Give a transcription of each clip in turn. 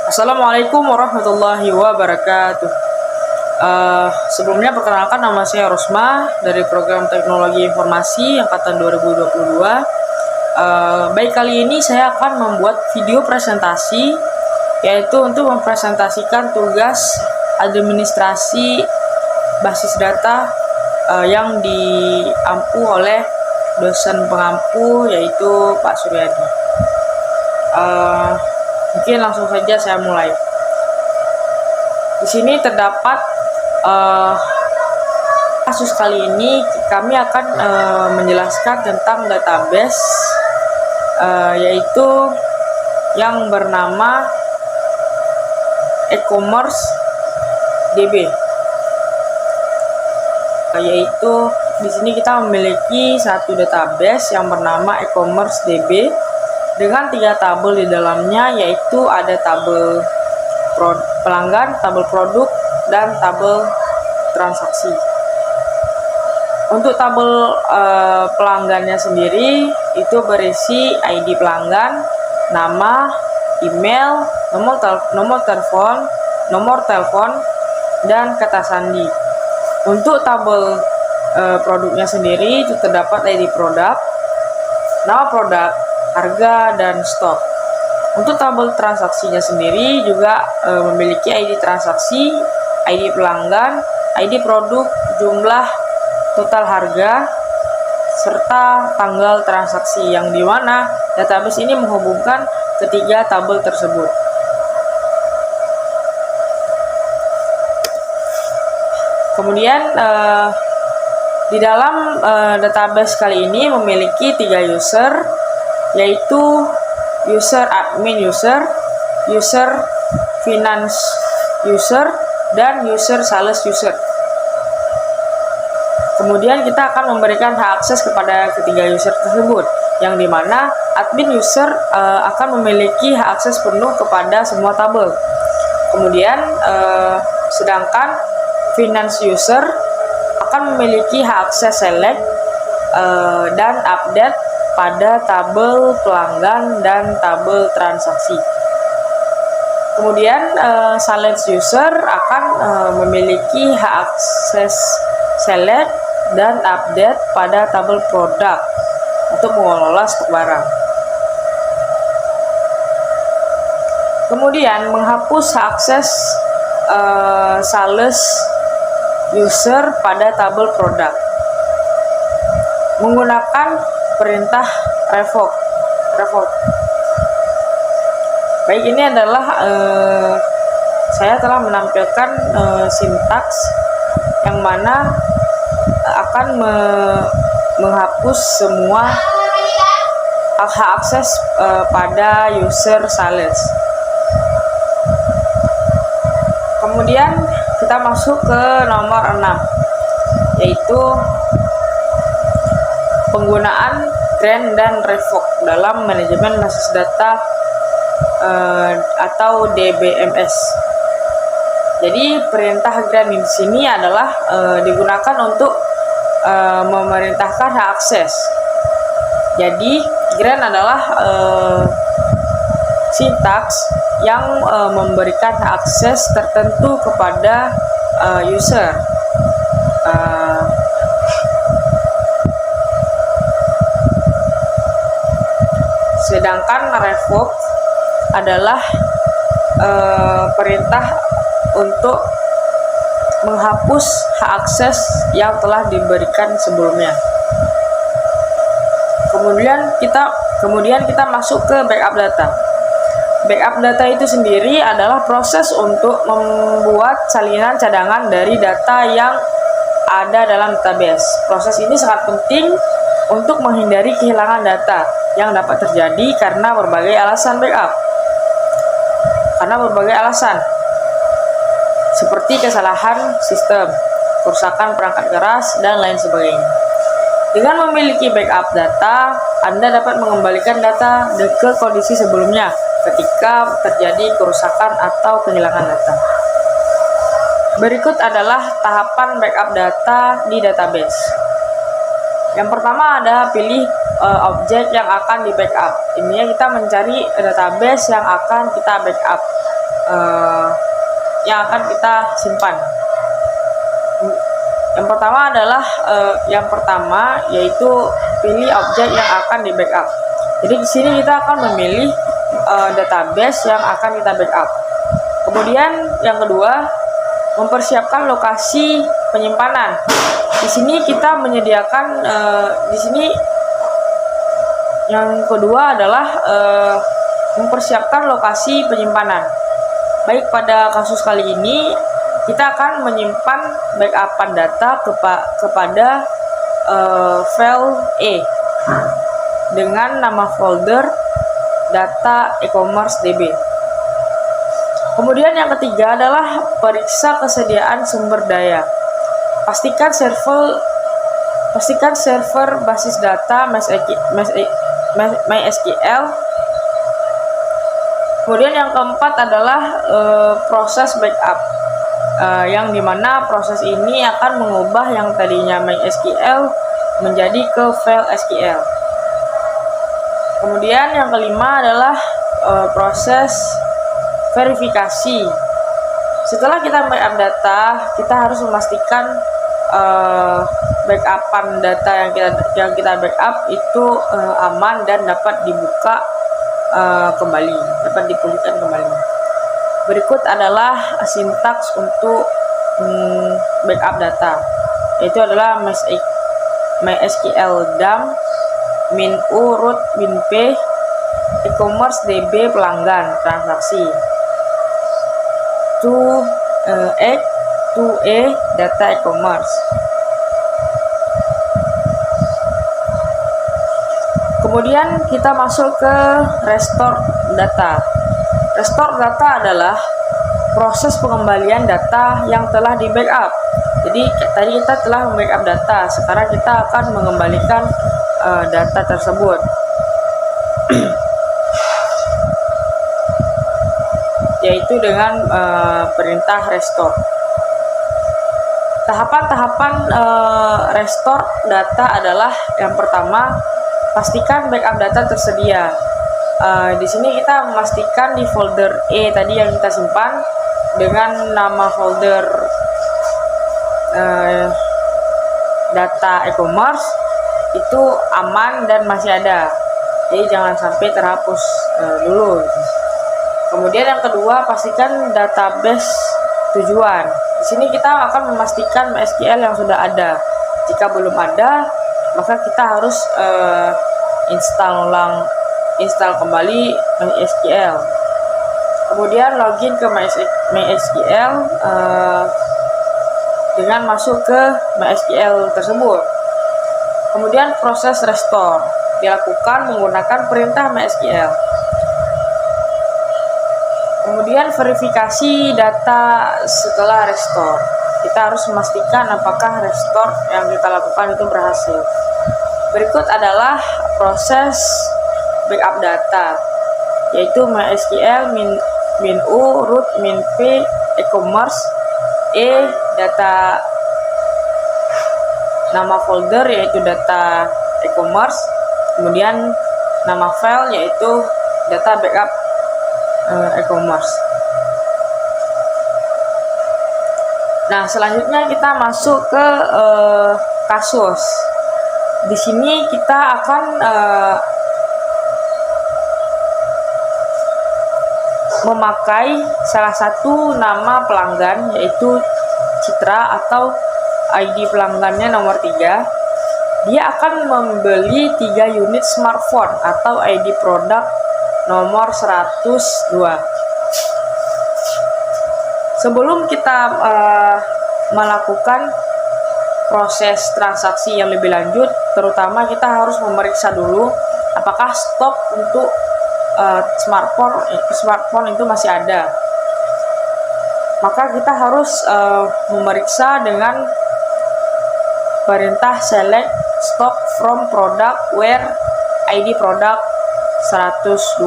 Assalamualaikum warahmatullahi wabarakatuh. Sebelumnya perkenalkan, nama saya Rosma dari program Teknologi Informasi angkatan 2022. Baik, kali ini saya akan membuat video presentasi, yaitu untuk mempresentasikan tugas administrasi basis data yang diampu oleh dosen pengampu, yaitu Pak Suryadi. Mungkin langsung saja saya mulai. Di sini terdapat kasus kali ini kami akan menjelaskan tentang database yaitu yang bernama e-commerce DB. Yaitu di sini kita memiliki satu database yang bernama e-commerce DB dengan 3 tabel di dalamnya, yaitu ada tabel pelanggan, tabel produk, dan tabel transaksi. Untuk tabel pelanggannya sendiri itu berisi ID pelanggan, nama, email, nomor telepon, dan kata sandi. Untuk tabel produknya sendiri itu terdapat ID produk, nama produk, harga, dan stok. Untuk tabel transaksinya sendiri juga memiliki ID transaksi, ID pelanggan, ID produk, jumlah, total harga, serta tanggal transaksi, yang dimana database ini menghubungkan ketiga tabel tersebut. Kemudian di dalam database kali ini memiliki 3 user, yaitu user admin user, user finance user, dan user sales user. Kemudian kita akan memberikan hak akses kepada ketiga user tersebut, yang dimana admin user akan memiliki hak akses penuh kepada semua tabel. Kemudian sedangkan finance user akan memiliki hak akses select dan update pada tabel pelanggan dan tabel transaksi. Kemudian sales user akan memiliki hak akses select dan update pada tabel produk untuk mengelola stok barang. Kemudian menghapus hak akses sales user pada tabel produk menggunakan perintah revoke. Baik, ini adalah saya telah menampilkan sintaks yang mana akan menghapus semua hak akses pada user sales. Kemudian kita masuk ke nomor 6, yaitu penggunaan grant dan revoke dalam manajemen basis data atau DBMS. Jadi perintah grant di sini adalah digunakan untuk memerintahkan hak akses. Jadi grant adalah sintaks yang memberikan hak akses tertentu kepada user. Sedangkan revoke adalah perintah untuk menghapus hak akses yang telah diberikan sebelumnya. Kemudian kita masuk ke backup data. Backup data itu sendiri adalah proses untuk membuat salinan cadangan dari data yang ada dalam database. Proses ini sangat penting untuk menghindari kehilangan data yang dapat terjadi karena berbagai alasan backup. Seperti kesalahan sistem, kerusakan perangkat keras, dan lain sebagainya. Dengan memiliki backup data, Anda dapat mengembalikan data ke kondisi sebelumnya ketika terjadi kerusakan atau kehilangan data. Berikut adalah tahapan backup data di database. Yang pertama ada pilih objek yang akan di backup. Ini kita mencari database yang akan kita backup. yang akan kita simpan. Yang pertama yaitu pilih objek yang akan di backup. Jadi di sini kita akan memilih database yang akan kita backup. Kemudian yang kedua, mempersiapkan lokasi penyimpanan. Di sini kita menyediakan yang kedua adalah mempersiapkan lokasi penyimpanan. Baik, pada kasus kali ini kita akan menyimpan backupan data kepada file E dengan nama folder data e-commerce DB. Kemudian yang ketiga adalah periksa kesediaan sumber daya. Pastikan server basis data MySQL. Kemudian yang keempat adalah proses backup, yang dimana proses ini akan mengubah yang tadinya MySQL menjadi ke file SQL. Kemudian yang kelima adalah proses verifikasi. Setelah kita backup data, kita harus memastikan backupan data yang kita backup itu aman dan dapat dibuka kembali, dapat dipulihkan kembali. Berikut adalah sintaks untuk backup data, yaitu adalah MySQL dump, min-u, root, min-p, e-commerce DB pelanggan transaksi, to e data e-commerce. Kemudian kita masuk ke restore data. Restore data adalah proses pengembalian data yang telah di backup. Jadi tadi kita telah membackup data, sekarang kita akan mengembalikan data tersebut. Yaitu dengan perintah restore. Tahapan-tahapan restore data adalah yang pertama, pastikan backup data tersedia. Di sini kita memastikan di folder E tadi yang kita simpan dengan nama folder data e-commerce itu aman dan masih ada. Jadi jangan sampai terhapus dulu. Kemudian yang kedua, pastikan database tujuan. Di sini kita akan memastikan MySQL yang sudah ada. Jika belum ada, maka kita harus install kembali MySQL. Kemudian login ke MySQL dengan masuk ke MySQL tersebut. Kemudian proses restore dilakukan menggunakan perintah MySQL. Kemudian verifikasi data setelah restore. Kita harus memastikan apakah restore yang kita lakukan itu berhasil. Berikut adalah proses backup data, yaitu MySQL min-u, root, min-p, e-commerce, data nama folder yaitu data e-commerce, kemudian nama file yaitu data backup e-commerce. Nah, selanjutnya kita masuk ke kasus. Di sini kita akan memakai salah satu nama pelanggan yaitu Citra atau ID pelanggannya nomor 3. Dia akan membeli 3 unit smartphone atau ID produk nomor 102. Sebelum kita melakukan proses transaksi yang lebih lanjut, terutama kita harus memeriksa dulu apakah stok untuk smartphone itu masih ada. Maka kita harus memeriksa dengan perintah select stock from product where ID product 102.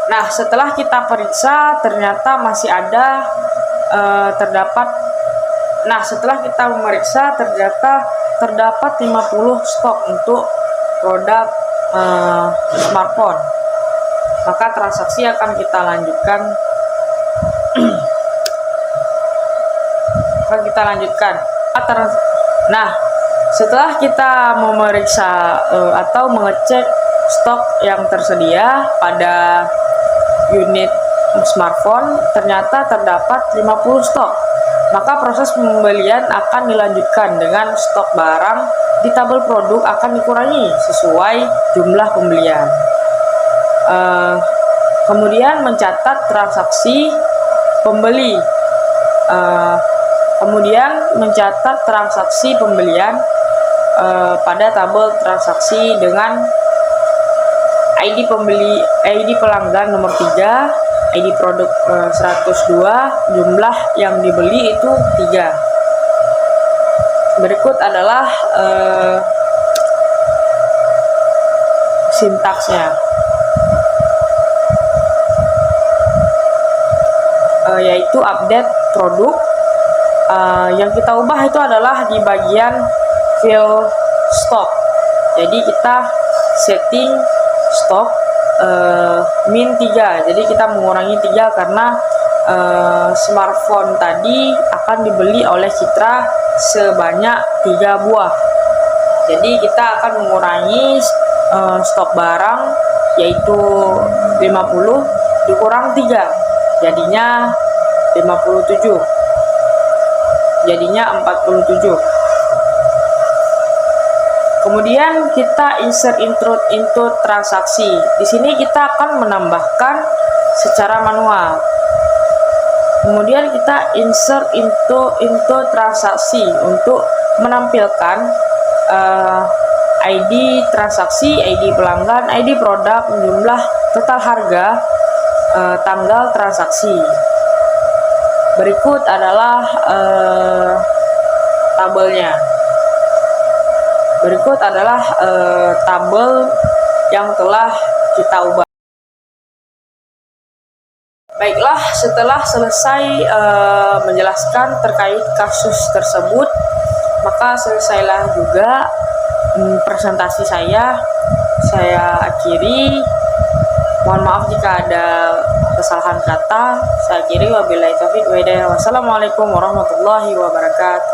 Nah, setelah kita periksa ternyata masih ada setelah kita memeriksa ternyata terdapat 50 stok untuk produk smartphone, maka transaksi akan kita lanjutkan. Nah, setelah kita memeriksa atau mengecek stok yang tersedia pada unit smartphone, ternyata terdapat 50 stok, maka proses pembelian akan dilanjutkan dengan stok barang di tabel produk akan dikurangi sesuai jumlah pembelian. Kemudian mencatat transaksi pembeli. Pembelian pada tabel transaksi dengan ID pelanggan nomor 3, ID produk 102, jumlah yang dibeli itu 3. Berikut adalah sintaksnya, yaitu update produk. Yang kita ubah itu adalah di bagian fill stock. Jadi kita setting stok min 3. Jadi kita mengurangi 3 karena smartphone tadi akan dibeli oleh Citra sebanyak 3 buah. Jadi kita akan mengurangi stok barang, yaitu 50 dikurang 3, jadinya 47. Kemudian kita insert into transaksi. Di sini kita akan menambahkan secara manual. Kemudian kita insert into transaksi untuk menampilkan ID transaksi, ID pelanggan, ID produk, jumlah, total harga, tanggal transaksi. Berikut adalah tabelnya. Berikut adalah tabel yang telah kita ubah. Baiklah, setelah selesai menjelaskan terkait kasus tersebut, maka selesailah juga presentasi saya. Saya akhiri. Mohon maaf jika ada kesalahan kata. Saya akhiri, wabillahi taufiq wa hidayah. Wassalamualaikum warahmatullahi wabarakatuh.